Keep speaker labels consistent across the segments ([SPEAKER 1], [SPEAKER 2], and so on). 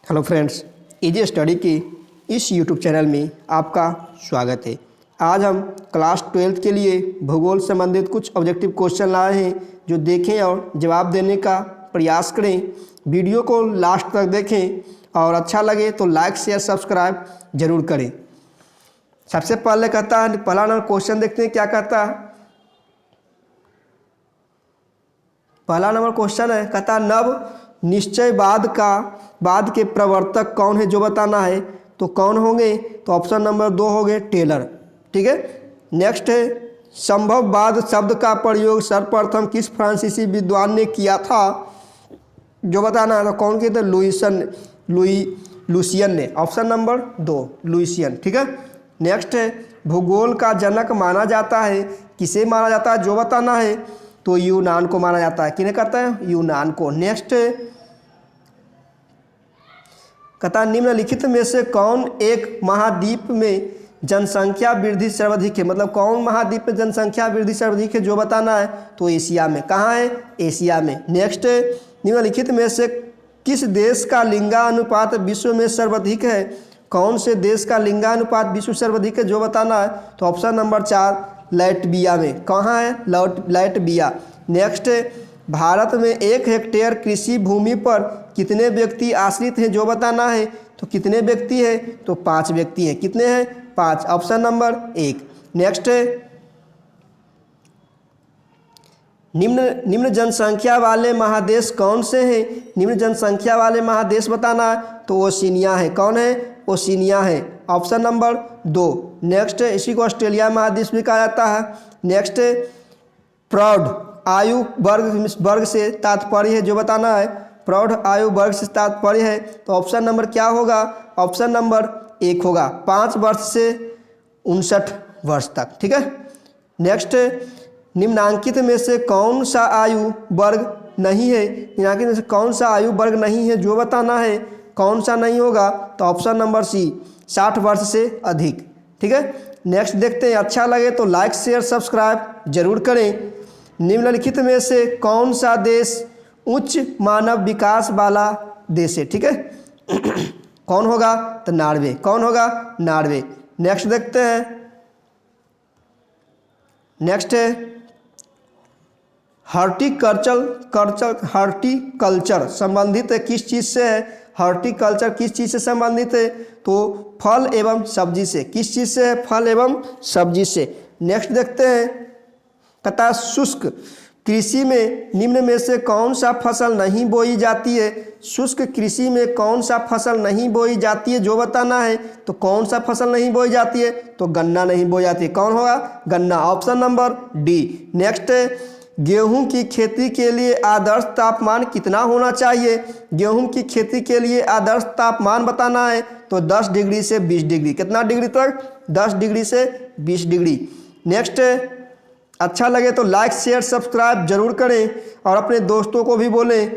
[SPEAKER 1] Hello friends, easy study की इस YouTube channel में आपका स्वागत है। आज हम क्लास 12 के लिए भूगोल संबंधित कुछ ऑब्जेक्टिव क्वेश्चन लाए हैं जो देखें और जवाब देने का प्रयास करें। वीडियो को लास्ट तक देखें और अच्छा लगे तो लाइक शेयर सब्सक्राइब जरूर करें। सबसे पहले कहता है, पहला नंबर क्वेश्चन देखते हैं क्या कहता है। पहला नंबर क्वेश्चन है, कहता है नव निश्चयवाद के प्रवर्तक कौन है जो बताना है। तो कौन होंगे? तो ऑप्शन नंबर 2 हो गए टेलर। ठीक है। नेक्स्ट है, संभववाद शब्द का प्रयोग सर्वप्रथम किस फ्रांसीसी विद्वान ने किया था जो बताना है। तो कौन किए थे? लुसियन ने। Option number 2 Lucian. ठीक है। नेक्स्ट है, भूगोल का जनक माना जाता है, किसे माना जाता है जो बताना है। तो यूनान को माना जाता है। किन्हें कहता है? यूनान को। नेक्स्ट कहता निम्नलिखित में से कौन एक महाद्वीप में जनसंख्या वृद्धि सर्वाधिक है। मतलब कौन महाद्वीप में जनसंख्या वृद्धि सर्वाधिक है जो बताना है। तो एशिया में। कहाँ है? एशिया में। नेक्स्ट निम्नलिखित में से किस देश का लिंगानुपात विश्व में सर्वाधिक है। कौन से देश का लिंगानुपात विश्व सर्वाधिक है जो बताना है। तो ऑप्शन नंबर 4 लाटविया में। कहाँ है? लाटविया। नेक्स्ट भारत में 1 हेक्टेयर कृषि भूमि पर कितने व्यक्ति आश्रित हैं जो बताना है। तो कितने व्यक्ति हैं? तो 5 व्यक्ति हैं। कितने हैं? 5। Option number 1। नेक्स्ट निम्न जनसंख्या वाले महादेश कौन से हैं। निम्न जनसंख्या वाले महादेश बताना है। तो ओशिनिया है। कौन है? ओशिनिया है। Option number 2। नेक्स्ट इसी को ऑस्ट्रेलिया महादेश भी कहा जाता है। नेक्स्ट प्रौढ़ आयु वर्ग से तात्पर्य है जो बताना है। प्रौढ़ आयु वर्ग से तात्पर्य है। तो ऑप्शन नंबर क्या होगा? ऑप्शन नंबर 1 होगा। 5 वर्ष से 59 वर्ष तक। ठीक है। नेक्स्ट निम्नांकित में से कौन सा आयु वर्ग नहीं है। निम्नांकित में से कौन सा आयु वर्ग नहीं है जो बताना है। कौन सा नहीं होगा? तो ऑप्शन नंबर सी 60 वर्ष से अधिक। ठीक है। नेक्स्ट देखते हैं। अच्छा लगे तो लाइक शेयर सब्सक्राइब जरूर करें। निम्नलिखित में से कौन सा देश उच्च मानव विकास वाला देश है। ठीक है। कौन होगा? तो नॉर्वे। कौन होगा? नॉर्वे। नेक्स्ट देखते हैं। नेक्स्ट है हॉर्टिकल्चर संबंधित है किस चीज़ से है। हॉर्टिकल्चर किस चीज़ से संबंधित है। तो फल एवं सब्जी से। किस चीज़ से है? फल एवं सब्जी से। नेक्स्ट देखते हैं। तथा शुष्क कृषि में निम्न में से कौन सा फसल नहीं बोई जाती है। शुष्क कृषि में कौन सा फसल नहीं बोई जाती है जो बताना है। तो कौन सा फसल नहीं बोई जाती है। तो गन्ना नहीं बोई जाती है। कौन होगा? गन्ना। Option number D. नेक्स्ट गेहूं की खेती के लिए आदर्श तापमान कितना होना चाहिए। गेहूं की खेती के लिए आदर्श तापमान बताना है। तो 10 डिग्री से 20 डिग्री। कितना डिग्री तक? 10 डिग्री से 20 डिग्री। नेक्स्ट अच्छा लगे तो लाइक शेयर सब्सक्राइब जरूर करें और अपने दोस्तों को भी बोलें।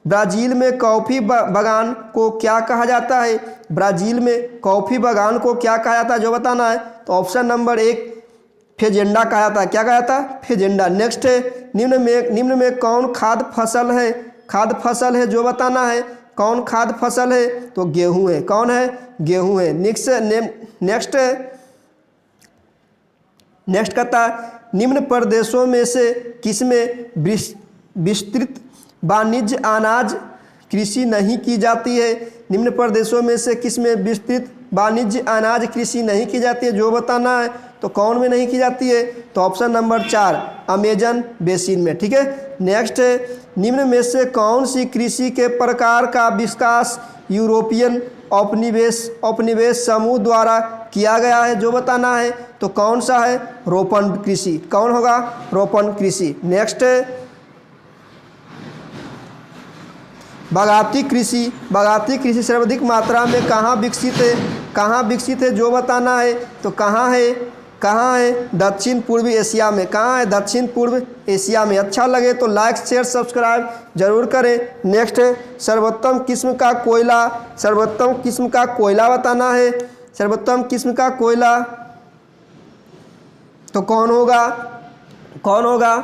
[SPEAKER 1] ब्राज़ील में कॉफ़ी बागान को क्या कहा जाता है। ब्राज़ील में कॉफ़ी बागान को क्या कहा जाता है जो बताना है। तो ऑप्शन नंबर 1 फेजेंडा कहा जाता है। क्या कहा जाता है? फेजेंडा। नेक्स्ट निम्न में कौन खाद्य फसल है। खाद्य फसल है जो बताना है। कौन खाद्य फसल है। तो गेहूँ है। कौन है? गेहूँ है। नेक्स्ट कहता है निम्न प्रदेशों में से किसमें विस्तृत वाणिज्य अनाज कृषि नहीं की जाती है। निम्न प्रदेशों में से किसमें विस्तृत वाणिज्य अनाज कृषि नहीं की जाती है जो बताना है। तो कौन में नहीं की जाती है। तो ऑप्शन नंबर 4 अमेजन बेसिन में। ठीक है। नेक्स्ट निम्न में से कौन सी कृषि के प्रकार का विकास यूरोपियन औपनिवेश समूह द्वारा किया गया है जो बताना है। तो कौन सा है? रोपण कृषि। कौन होगा? रोपण कृषि। नेक्स्ट बागाती कृषि सर्वाधिक मात्रा में कहाँ विकसित है। कहाँ विकसित है जो बताना है। तो कहाँ है? दक्षिण पूर्वी एशिया में। कहाँ है? दक्षिण पूर्व एशिया में। अच्छा लगे तो लाइक शेयर सब्सक्राइब जरूर करें। नेक्स्ट सर्वोत्तम किस्म का कोयला बताना है। सर्वोत्तम किस्म का कोयला तो कौन होगा?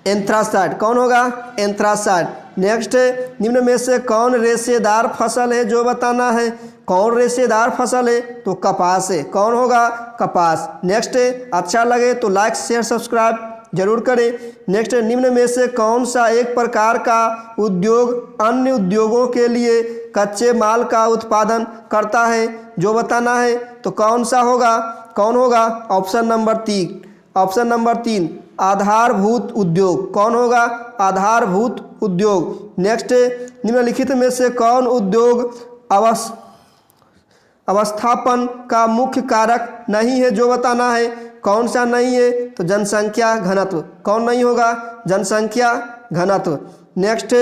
[SPEAKER 1] एंथ्रासाइड। कौन होगा? एंथ्रासाइड। नेक्स्ट निम्न में से कौन रेशेदार फसल है जो बताना है। कौन रेशेदार फसल है तो कपास है। कौन होगा कपास। नेक्स्ट अच्छा लगे तो लाइक शेयर सब्सक्राइब जरूर करें। नेक्स्ट निम्न में से कौन सा एक प्रकार का उद्योग अन्य उद्योगों के लिए कच्चे माल का उत्पादन करता है जो बताना है। तो कौन सा होगा, कौन होगा ऑप्शन नंबर 3, ऑप्शन नंबर 3 आधारभूत उद्योग। कौन होगा आधारभूत उद्योग। नेक्स्ट निम्नलिखित में से कौन उद्योग अवस्थापन का मुख्य कारक नहीं है जो बताना है। कौन सा नहीं है तो जनसंख्या घनत्व। कौन नहीं होगा जनसंख्या घनत्व। नेक्स्ट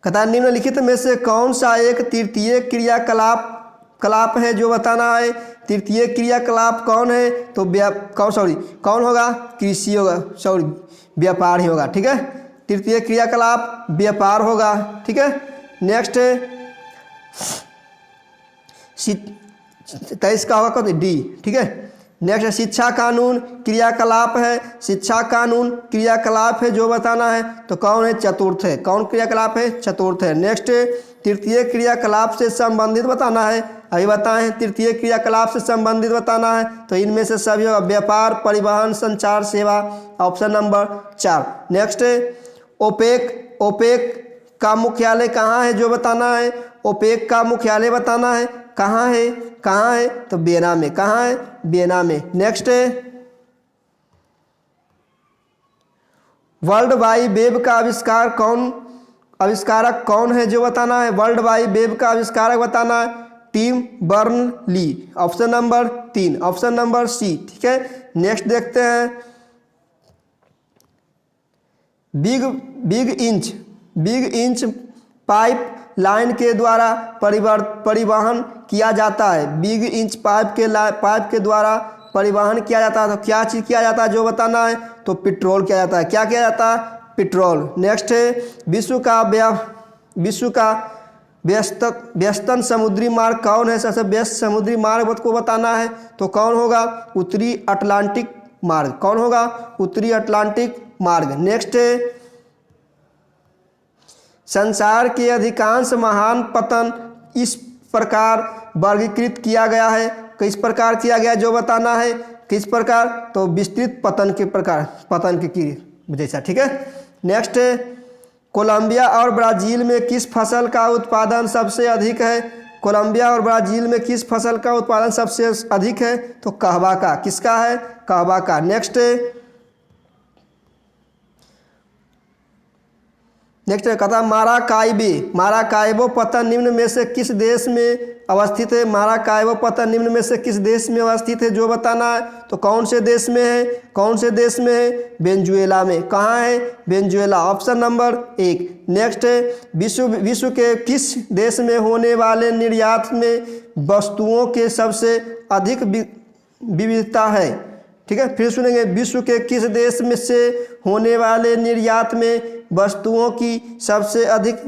[SPEAKER 1] कहता निम्नलिखित में से कौन सा एक तृतीय क्रियाकलाप है जो बताना है। तृतीय क्रियाकलाप कौन है तो कौन होगा कृषि होगा, व्यापार ही होगा। ठीक है, तृतीय क्रियाकलाप व्यापार होगा। ठीक है, नेक्स्ट 23 का होगा डी। ठीक है, नेक्स्ट शिक्षा कानून क्रियाकलाप है। शिक्षा कानून क्रियाकलाप है जो बताना है तो कौन है चतुर्थ है। कौन क्रियाकलाप है चतुर्थ है। नेक्स्ट तृतीय क्रियाकलाप से संबंधित बताना है। अभी बताएं तृतीय क्रियाकलाप से संबंधित बताना है तो इनमें से सभी होगा व्यापार परिवहन संचार सेवा, ऑप्शन नंबर 4। नेक्स्ट ओपेक का मुख्यालय कहाँ है जो बताना है। ओपेक का मुख्यालय बताना है कहाँ है, कहाँ है तो वियना में। कहाँ है वियना में। नेक्स्ट वर्ल्ड वाइड वेब का आविष्कारक कौन है जो बताना है। वर्ल्ड वाइड वेब का आविष्कारक बताना है Tim Berners Lee, option number 3, option number C. ठीक है, नेक्स्ट देखते हैं बिग इंच पाइप लाइन के द्वारा परिवहन किया जाता है। बिग इंच पाइप के द्वारा परिवहन किया जाता है तो क्या चीज़ किया जाता है जो बताना है तो पेट्रोल किया जाता है। क्या किया जाता है पेट्रोल। नेक्स्ट विश्व का व्यस्ततम समुद्री मार्ग कौन है। सबसे व्यस्त समुद्री मार्ग को बताना है तो कौन होगा उत्तरी अटलांटिक मार्ग। कौन होगा उत्तरी अटलांटिक मार्ग। नेक्स्ट संसार के अधिकांश महान पतन इस प्रकार वर्गीकृत किया गया है। किस प्रकार किया गया जो बताना है। किस प्रकार तो विस्तृत पतन के प्रकार, पतन के जैसा। ठीक है, नेक्स्ट कोलंबिया और ब्राज़ील में किस फसल का उत्पादन सबसे अधिक है। कोलंबिया और ब्राज़ील में किस फसल का उत्पादन सबसे अधिक है तो कहवा का। किसका है कहवा का। नेक्स्ट कहता माराकाइबो पत्थर निम्न में से किस देश में अवस्थित है। माराकाइबो पत्थर निम्न में से किस देश में अवस्थित है जो बताना है तो कौन से देश में है। कौन से देश में है वेनेजुएला में। कहाँ है वेनेजुएला, ऑप्शन नंबर 1। नेक्स्ट विश्व के किस देश में होने वाले निर्यात में वस्तुओं के सबसे अधिक विविधता है। ठीक है, फिर सुनेंगे विश्व के किस देश में से होने वाले निर्यात में वस्तुओं की सबसे अधिक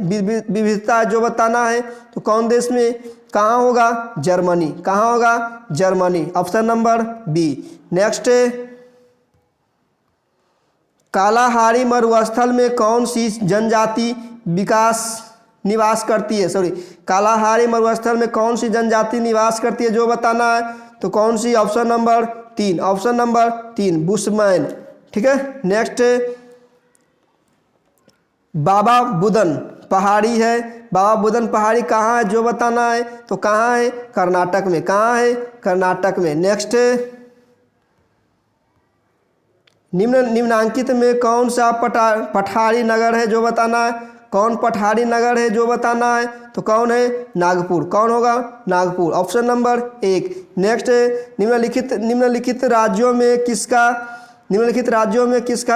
[SPEAKER 1] विविधता जो बताना है तो कौन देश में। कहाँ होगा जर्मनी। कहाँ होगा Germany, option number B. Next Kalahari मरुस्थल में कौन सी जनजाति निवास करती है। कालाहारी मरुस्थल में कौन सी जनजाति निवास करती है जो बताना है तो कौन सी, option number 3, option number 3 Bushman. ठीक है, नेक्स्ट बाबा बुदन पहाड़ी है। बाबा बुदन पहाड़ी कहाँ है जो बताना है तो कहाँ है कर्नाटक में। कहाँ है कर्नाटक में। नेक्स्ट निम्नांकित में कौन सा पठारी नगर है जो बताना है। कौन पठारी नगर है जो बताना है तो कौन है नागपुर। कौन होगा नागपुर, ऑप्शन नंबर 1। नेक्स्ट निम्नलिखित राज्यों में किसका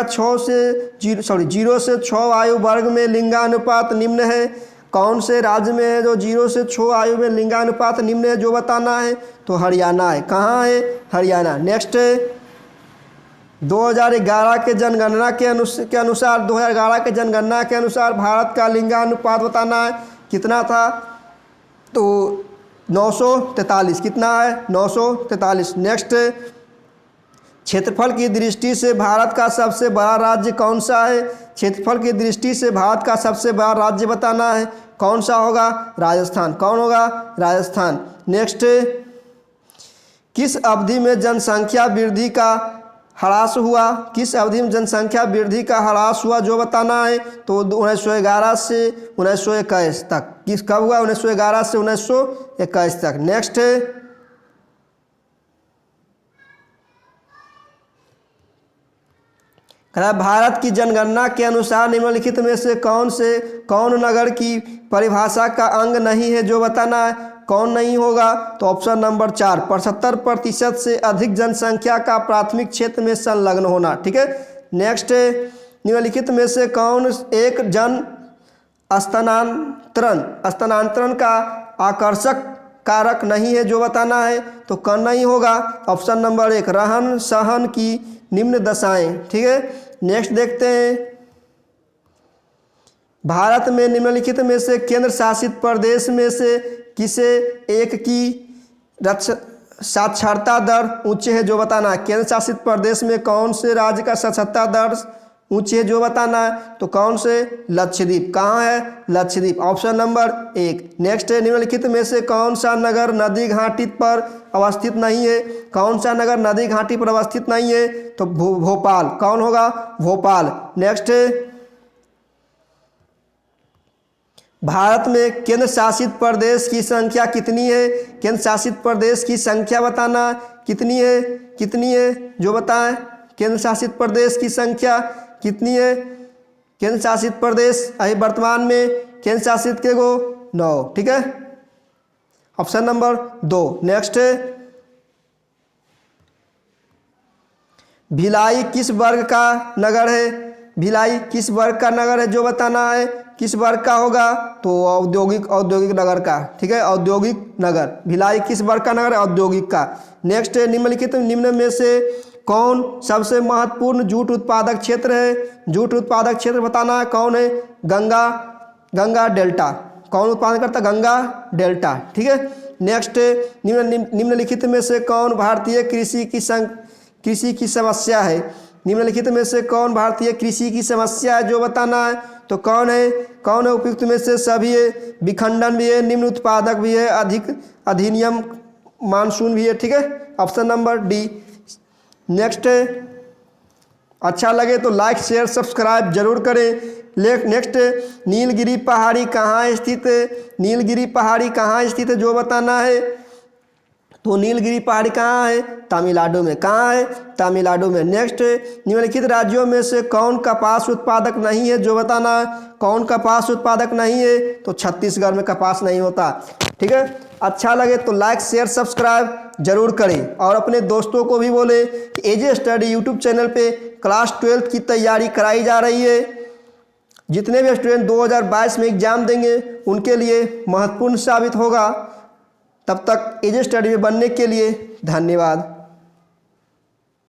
[SPEAKER 1] 0 से 6 आयु वर्ग में लिंगानुपात निम्न है। कौन से राज्य में है जो 0 से 6 आयु में लिंगानुपात निम्न है जो बताना है तो हरियाणा है। कहाँ है हरियाणा। नेक्स्ट 2011 के जनगणना के अनुसार भारत का लिंगानुपात बताना है कितना था तो 943। कितना है 943। नेक्स्ट क्षेत्रफल की दृष्टि से भारत का सबसे बड़ा राज्य कौन सा है? क्षेत्रफल की दृष्टि से भारत का सबसे बड़ा राज्य बताना है, कौन सा होगा? राजस्थान। कौन होगा? राजस्थान। नेक्स्ट, किस अवधि में जनसंख्या वृद्धि का ह्रास हुआ? किस अवधि में जनसंख्या वृद्धि का ह्रास हुआ जो बताना है, तो 1911 से 1921 तक। किस कब हुआ? 1911 से 1921 तक। नेक्स्ट, भारत की जनगणना के अनुसार निम्नलिखित में से कौन नगर की परिभाषा का अंग नहीं है जो बताना है, कौन नहीं होगा? तो ऑप्शन नंबर 4, 75% से अधिक जनसंख्या का प्राथमिक क्षेत्र में संलग्न होना। ठीक है। नेक्स्ट, निम्नलिखित में से कौन एक जन स्थानांतरण का आकर्षक कारक नहीं है जो बताना है, तो कौन नहीं होगा? ऑप्शन नंबर 1, रहन सहन की निम्न दशाएं। ठीक है। नेक्स्ट देखते हैं, भारत में निम्नलिखित में से केंद्र शासित प्रदेश में से किसे एक की साक्षरता दर उच्च है जो बताना है? केंद्र शासित प्रदेश में कौन से राज्य का साक्षरता दर ऊंची है जो बताना है, तो कौन से? लक्षद्वीप। कहाँ है? लक्षद्वीप। Option number 1। नेक्स्ट है, निम्नलिखित में से कौन सा नगर नदी घाटी पर अवस्थित नहीं है? कौन सा नगर नदी घाटी पर अवस्थित नहीं है? तो भोपाल। कौन होगा? भोपाल। नेक्स्ट है, भारत में केंद्र शासित प्रदेश की संख्या कितनी है? केंद्र शासित प्रदेश की संख्या बताना कितनी है? कितनी है जो बताएं? केंद्र शासित प्रदेश की संख्या कितनी है? केंद्र शासित प्रदेश अभी वर्तमान में केंद्र शासित के गो 9। ठीक है। Option number 2। नेक्स्ट, भिलाई किस वर्ग का नगर है? भिलाई किस वर्ग का नगर है जो बताना है? किस वर्ग का होगा? तो औद्योगिक नगर का। ठीक है, औद्योगिक नगर। भिलाई किस वर्ग का नगर है? औद्योगिक का। नेक्स्ट, निम्नलिखित निम्न में से कौन सबसे महत्वपूर्ण जूट उत्पादक क्षेत्र है? जूट उत्पादक क्षेत्र बताना है, कौन है? गंगा डेल्टा। कौन उत्पादन करता? गंगा डेल्टा। ठीक है। नेक्स्ट, निम्नलिखित में से कौन भारतीय कृषि की समस्या है? निम्नलिखित में से कौन भारतीय कृषि की समस्या है जो बताना है, तो कौन है? कौन है? उपयुक्त में से सभी है, विखंडन भी है, निम्न उत्पादक भी है, अधिक अधिनियम मानसून भी है। ठीक है। Option number D. नेक्स्ट, अच्छा लगे तो लाइक शेयर सब्सक्राइब जरूर करें। नेक्स्ट, नीलगिरी पहाड़ी कहाँ स्थित है? नीलगिरी पहाड़ी कहाँ स्थित है जो बताना है, तो नीलगिरी पहाड़ी कहाँ है? तमिलनाडु में। कहाँ है? तमिलनाडु में। नेक्स्ट, निम्नलिखित राज्यों में से कौन कपास उत्पादक नहीं है जो बताना है? कौन कपास उत्पादक नहीं है? तो छत्तीसगढ़ में कपास नहीं होता। ठीक है। अच्छा लगे तो लाइक शेयर सब्सक्राइब जरूर करें और अपने दोस्तों को भी बोले कि एजे स्टडी यूट्यूब चैनल पे क्लास 12 की तैयारी कराई जा रही है। जितने भी स्टूडेंट 2022 में एग्जाम देंगे उनके लिए महत्वपूर्ण साबित होगा। तब तक एजे स्टडी में बनने के लिए धन्यवाद।